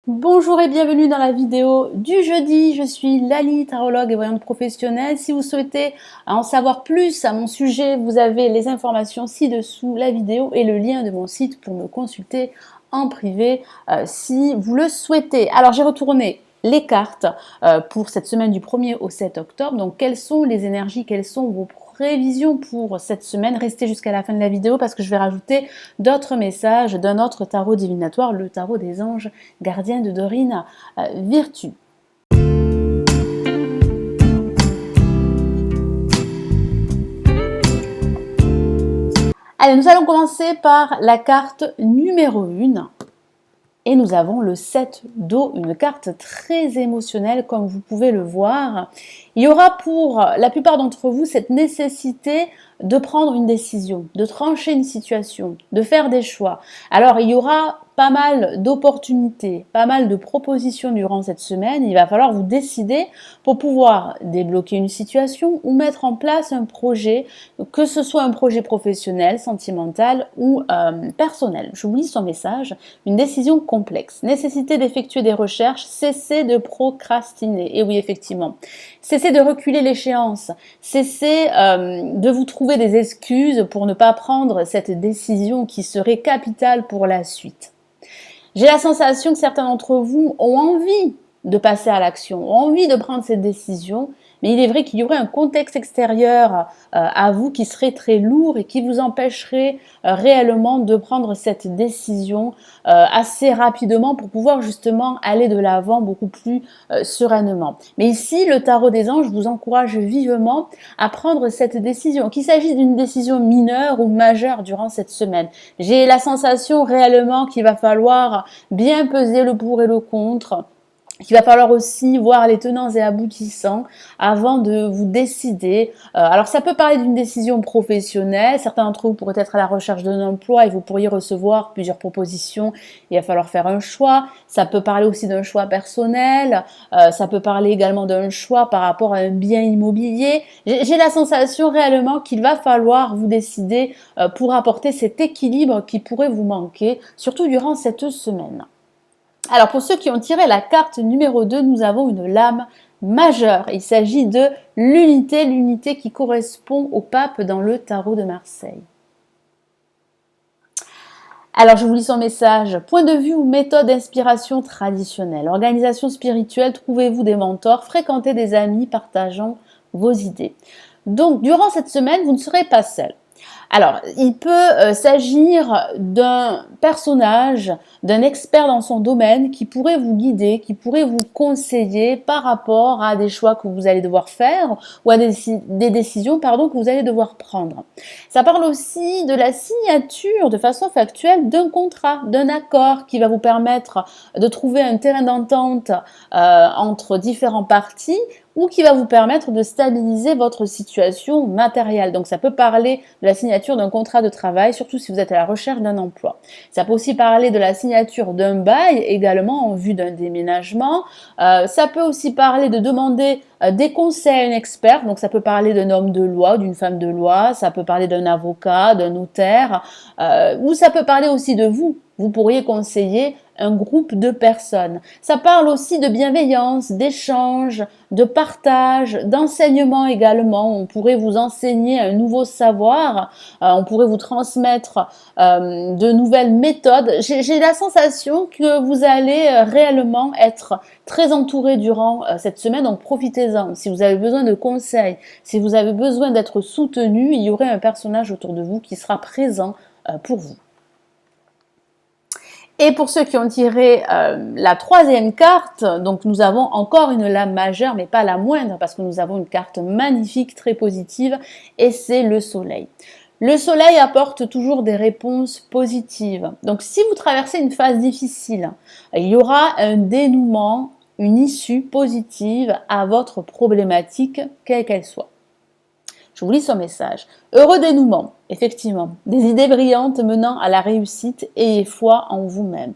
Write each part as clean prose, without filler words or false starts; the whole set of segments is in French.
Bonjour et bienvenue dans la vidéo du jeudi. Je suis Lali, tarologue et voyante professionnelle. Si vous souhaitez en savoir plus à mon sujet, vous avez les informations ci-dessous, la vidéo et le lien de mon site pour me consulter en privé si vous le souhaitez. Alors j'ai retourné les cartes pour cette semaine du 1er au 7 octobre. Donc quelles sont les énergies, quelles sont vos prévisions pour cette semaine? Restez jusqu'à la fin de la vidéo parce que je vais rajouter d'autres messages d'un autre tarot divinatoire, le tarot des anges gardiens de Dorine Virtue. Allez, nous allons commencer par la carte numéro 1. Et nous avons le 7 d'eau, une carte très émotionnelle comme vous pouvez le voir. Il y aura pour la plupart d'entre vous cette nécessité de prendre une décision, de trancher une situation, de faire des choix. Alors il y aura pas mal d'opportunités, pas mal de propositions durant cette semaine. Il va falloir vous décider pour pouvoir débloquer une situation ou mettre en place un projet, que ce soit un projet professionnel, sentimental ou personnel. Je vous lis son message. Une décision complexe. Nécessité d'effectuer des recherches. Cessez de procrastiner. Et oui, effectivement. Cessez de reculer l'échéance. Cessez de vous trouver des excuses pour ne pas prendre cette décision qui serait capitale pour la suite. J'ai la sensation que certains d'entre vous ont envie de passer à l'action, ont envie de prendre cette décision, mais il est vrai qu'il y aurait un contexte extérieur à vous qui serait très lourd et qui vous empêcherait réellement de prendre cette décision assez rapidement pour pouvoir justement aller de l'avant beaucoup plus sereinement. Mais ici, le tarot des anges vous encourage vivement à prendre cette décision, qu'il s'agisse d'une décision mineure ou majeure durant cette semaine. J'ai la sensation réellement qu'il va falloir bien peser le pour et le contre, qu'il va falloir aussi voir les tenants et aboutissants avant de vous décider. Alors ça peut parler d'une décision professionnelle, certains d'entre vous pourraient être à la recherche d'un emploi et vous pourriez recevoir plusieurs propositions, il va falloir faire un choix. Ça peut parler aussi d'un choix personnel, ça peut parler également d'un choix par rapport à un bien immobilier. J'ai la sensation réellement qu'il va falloir vous décider pour apporter cet équilibre qui pourrait vous manquer, surtout durant cette semaine. Alors pour ceux qui ont tiré la carte numéro 2, nous avons une lame majeure. Il s'agit de l'unité qui correspond au pape dans le tarot de Marseille. Alors je vous lis son message. Point de vue ou méthode d'inspiration traditionnelle. Organisation spirituelle, trouvez-vous des mentors, fréquentez des amis partageant vos idées. Donc durant cette semaine, vous ne serez pas seul. Alors, il peut s'agir d'un personnage, d'un expert dans son domaine qui pourrait vous guider, qui pourrait vous conseiller par rapport à des choix que vous allez devoir faire ou à des décisions que vous allez devoir prendre. Ça parle aussi de la signature de façon factuelle d'un contrat, d'un accord qui va vous permettre de trouver un terrain d'entente entre différents parties ou qui va vous permettre de stabiliser votre situation matérielle. Donc ça peut parler de la signature d'un contrat de travail, surtout si vous êtes à la recherche d'un emploi. Ça peut aussi parler de la signature d'un bail, également en vue d'un déménagement. Ça peut aussi parler de demander des conseils à un expert, donc ça peut parler d'un homme de loi, d'une femme de loi, ça peut parler d'un avocat, d'un notaire, ou ça peut parler aussi de vous. Vous pourriez conseiller un groupe de personnes. Ça parle aussi de bienveillance, d'échange, de partage, d'enseignement également. On pourrait vous enseigner un nouveau savoir, on pourrait vous transmettre de nouvelles méthodes. J'ai la sensation que vous allez réellement être très entouré durant cette semaine, donc profitez-en. Si vous avez besoin de conseils, si vous avez besoin d'être soutenu, il y aurait un personnage autour de vous qui sera présent pour vous. Et pour ceux qui ont tiré la troisième carte, donc nous avons encore une lame majeure, mais pas la moindre, parce que nous avons une carte magnifique, très positive, et c'est le soleil. Le soleil apporte toujours des réponses positives. Donc si vous traversez une phase difficile, il y aura un dénouement, une issue positive à votre problématique, quelle qu'elle soit. Je vous lis son message. Heureux dénouement, effectivement. Des idées brillantes menant à la réussite, ayez foi en vous-même.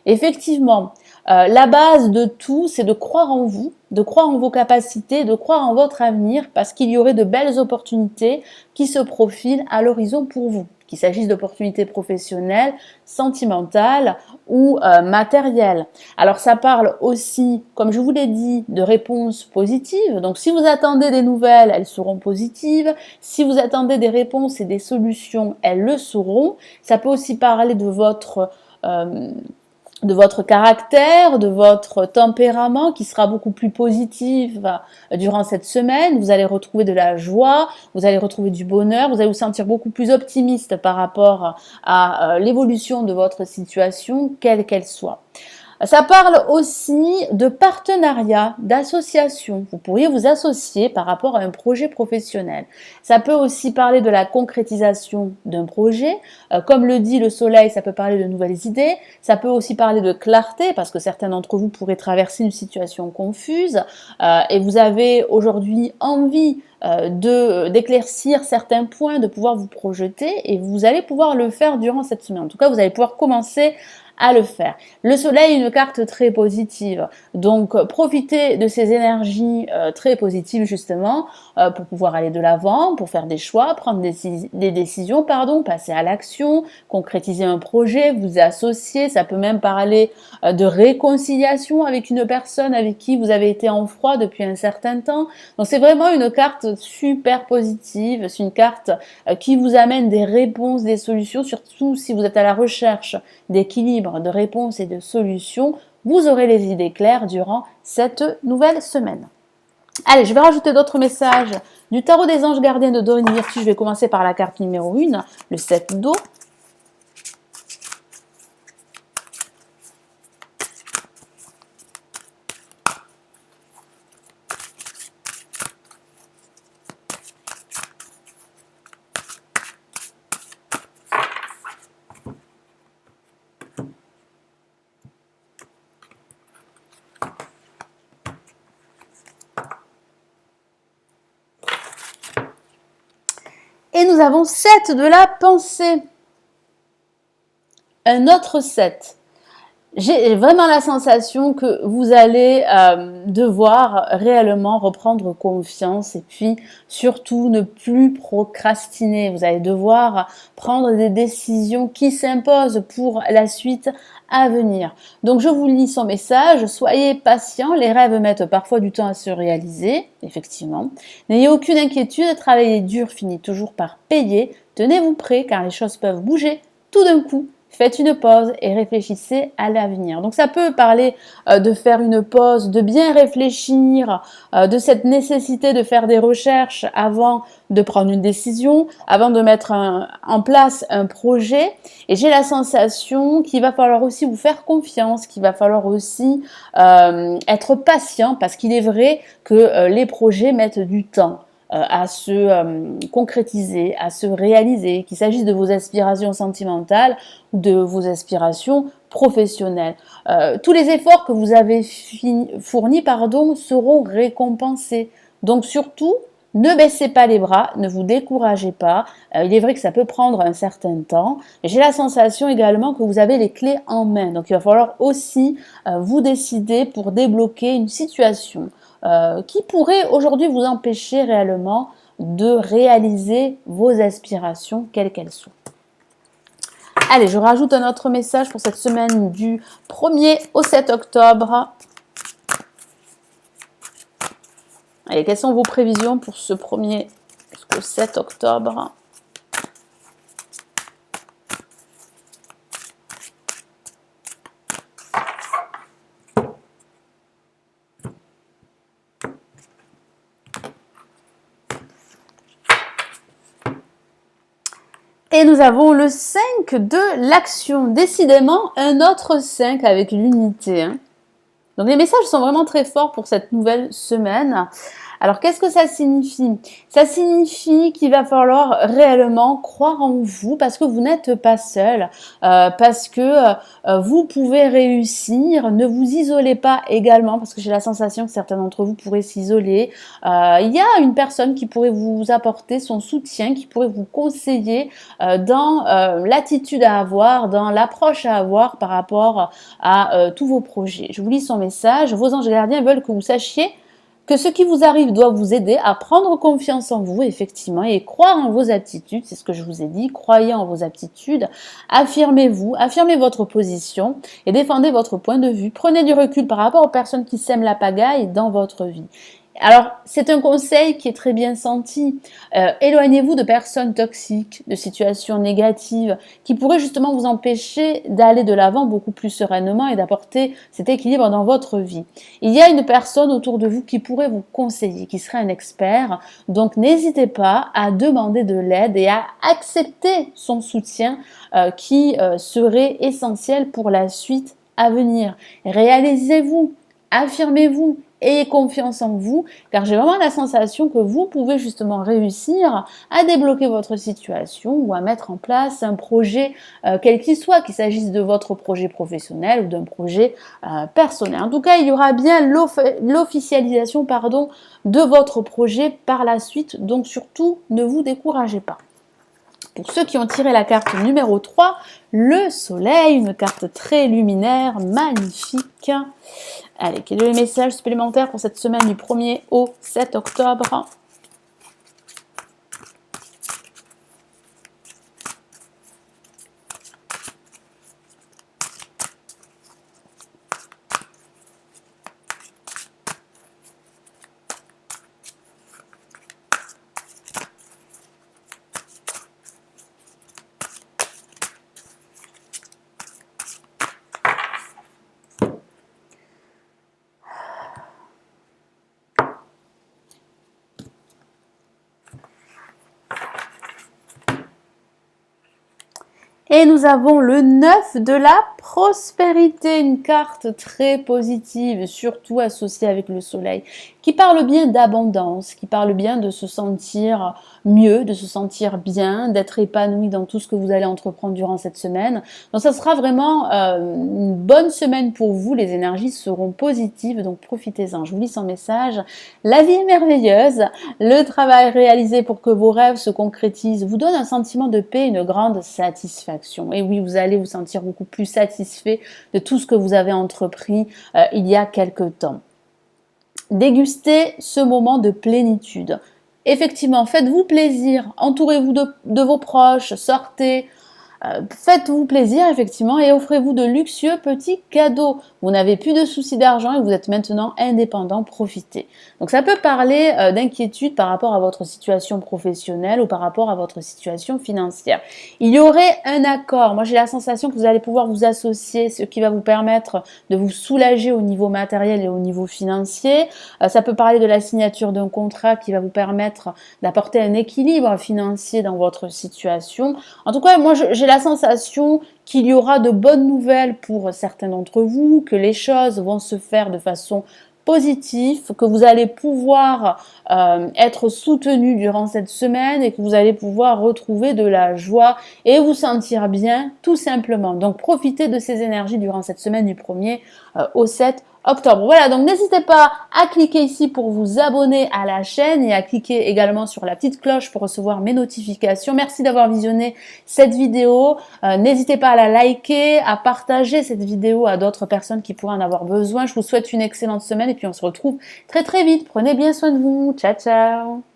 Effectivement, la base de tout, c'est de croire en vous, de croire en vos capacités, de croire en votre avenir, parce qu'il y aurait de belles opportunités qui se profilent à l'horizon pour vous, qu'il s'agisse d'opportunités professionnelles, sentimentales ou matérielles. Alors ça parle aussi, comme je vous l'ai dit, de réponses positives. Donc si vous attendez des nouvelles, elles seront positives. Si vous attendez des réponses et des solutions, elles le seront. Ça peut aussi parler de votre caractère, de votre tempérament qui sera beaucoup plus positif durant cette semaine. Vous allez retrouver de la joie, vous allez retrouver du bonheur, vous allez vous sentir beaucoup plus optimiste par rapport à l'évolution de votre situation, quelle qu'elle soit. Ça parle aussi de partenariat, d'association. Vous pourriez vous associer par rapport à un projet professionnel. Ça peut aussi parler de la concrétisation d'un projet. Comme le dit le soleil, ça peut parler de nouvelles idées. Ça peut aussi parler de clarté parce que certains d'entre vous pourraient traverser une situation confuse et vous avez aujourd'hui envie d'éclaircir certains points, de pouvoir vous projeter et vous allez pouvoir le faire durant cette semaine. En tout cas, vous allez pouvoir commencer à le faire. Le soleil est une carte très positive, donc profitez de ces énergies très positives justement pour pouvoir aller de l'avant, pour faire des choix, prendre des décisions, passer à l'action, concrétiser un projet, vous associer. Ça peut même parler de réconciliation avec une personne avec qui vous avez été en froid depuis un certain temps. Donc c'est vraiment une carte super positive, c'est une carte qui vous amène des réponses, des solutions, surtout si vous êtes à la recherche d'équilibre, de réponses et de solutions, vous aurez les idées claires durant cette nouvelle semaine. Allez, je vais rajouter d'autres messages du tarot des anges gardiens de Dorine Virtue. Je vais commencer par la carte numéro 1, le 7 d'eau. Et nous avons 7 de la pensée. Un autre 7. J'ai vraiment la sensation que vous allez devoir réellement reprendre confiance et puis surtout ne plus procrastiner. Vous allez devoir prendre des décisions qui s'imposent pour la suite à venir. Donc je vous lis son message, soyez patient, les rêves mettent parfois du temps à se réaliser, effectivement. N'ayez aucune inquiétude, travailler dur finit toujours par payer. Tenez-vous prêts car les choses peuvent bouger tout d'un coup. Faites une pause et réfléchissez à l'avenir. Donc ça peut parler de faire une pause, de bien réfléchir, de cette nécessité de faire des recherches avant de prendre une décision, avant de mettre en place un projet. Et j'ai la sensation qu'il va falloir aussi vous faire confiance, qu'il va falloir aussi être patient parce qu'il est vrai que les projets mettent du temps à se concrétiser, à se réaliser, qu'il s'agisse de vos aspirations sentimentales ou de vos aspirations professionnelles. Tous les efforts que vous avez fournis seront récompensés. Donc surtout, ne baissez pas les bras, ne vous découragez pas. Il est vrai que ça peut prendre un certain temps. J'ai la sensation également que vous avez les clés en main. Donc il va falloir aussi vous décider pour débloquer une situation qui pourrait aujourd'hui vous empêcher réellement de réaliser vos aspirations, quelles qu'elles soient. Allez, je rajoute un autre message pour cette semaine du 1er au 7 octobre. Allez, quelles sont vos prévisions pour ce 1er jusqu'au 7 octobre ? Et nous avons le 5 de l'action. Décidément, un autre 5 avec l'unité. Donc les messages sont vraiment très forts pour cette nouvelle semaine. Alors qu'est-ce que ça signifie ? Ça signifie qu'il va falloir réellement croire en vous parce que vous n'êtes pas seul, parce que vous pouvez réussir. Ne vous isolez pas également parce que j'ai la sensation que certains d'entre vous pourraient s'isoler. Il y a une personne qui pourrait vous apporter son soutien, qui pourrait vous conseiller dans l'attitude à avoir, dans l'approche à avoir par rapport à tous vos projets. Je vous lis son message. Vos anges gardiens veulent que vous sachiez que ce qui vous arrive doit vous aider à prendre confiance en vous, effectivement, et croire en vos aptitudes. C'est ce que je vous ai dit, croyez en vos aptitudes, affirmez-vous, affirmez votre position et défendez votre point de vue. Prenez du recul par rapport aux personnes qui sèment la pagaille dans votre vie. Alors, c'est un conseil qui est très bien senti. Éloignez-vous de personnes toxiques, de situations négatives qui pourraient justement vous empêcher d'aller de l'avant beaucoup plus sereinement et d'apporter cet équilibre dans votre vie. Il y a une personne autour de vous qui pourrait vous conseiller, qui serait un expert. Donc, n'hésitez pas à demander de l'aide et à accepter son soutien qui serait essentiel pour la suite à venir. Réalisez-vous, affirmez-vous. Ayez confiance en vous, car j'ai vraiment la sensation que vous pouvez justement réussir à débloquer votre situation ou à mettre en place un projet quel qu'il soit, qu'il s'agisse de votre projet professionnel ou d'un projet personnel. En tout cas, il y aura bien l'officialisation de votre projet par la suite, donc surtout ne vous découragez pas. Pour ceux qui ont tiré la carte numéro 3, le soleil, une carte très luminaire, magnifique. Allez, quel est le message supplémentaire pour cette semaine du 1er au 7 octobre ? Et nous avons le 9 de la prospérité, une carte très positive, surtout associée avec le soleil, qui parle bien d'abondance, qui parle bien de se sentir mieux, de se sentir bien, d'être épanoui dans tout ce que vous allez entreprendre durant cette semaine. Donc ça sera vraiment une bonne semaine pour vous, les énergies seront positives, donc profitez-en. Je vous lis son message. La vie est merveilleuse, le travail réalisé pour que vos rêves se concrétisent vous donne un sentiment de paix, une grande satisfaction. Et oui, vous allez vous sentir beaucoup plus satisfait de tout ce que vous avez entrepris il y a quelque temps. Dégustez ce moment de plénitude. Effectivement, faites-vous plaisir, entourez-vous de vos proches, sortez, faites-vous plaisir effectivement et offrez-vous de luxueux petits cadeaux. Vous n'avez plus de soucis d'argent et vous êtes maintenant indépendant, profitez. Donc ça peut parler d'inquiétude par rapport à votre situation professionnelle ou par rapport à votre situation financière. Il y aurait un accord. Moi j'ai la sensation que vous allez pouvoir vous associer, ce qui va vous permettre de vous soulager au niveau matériel et au niveau financier. Ça peut parler de la signature d'un contrat qui va vous permettre d'apporter un équilibre financier dans votre situation. En tout cas, moi j'ai la sensation qu'il y aura de bonnes nouvelles pour certains d'entre vous, que les choses vont se faire de façon positive, que vous allez pouvoir être soutenu durant cette semaine et que vous allez pouvoir retrouver de la joie et vous sentir bien tout simplement. Donc profitez de ces énergies durant cette semaine du 1er au 7 octobre. Voilà, donc n'hésitez pas à cliquer ici pour vous abonner à la chaîne et à cliquer également sur la petite cloche pour recevoir mes notifications. Merci d'avoir visionné cette vidéo. N'hésitez pas à la liker, à partager cette vidéo à d'autres personnes qui pourraient en avoir besoin. Je vous souhaite une excellente semaine et puis on se retrouve très très vite. Prenez bien soin de vous. Ciao, ciao.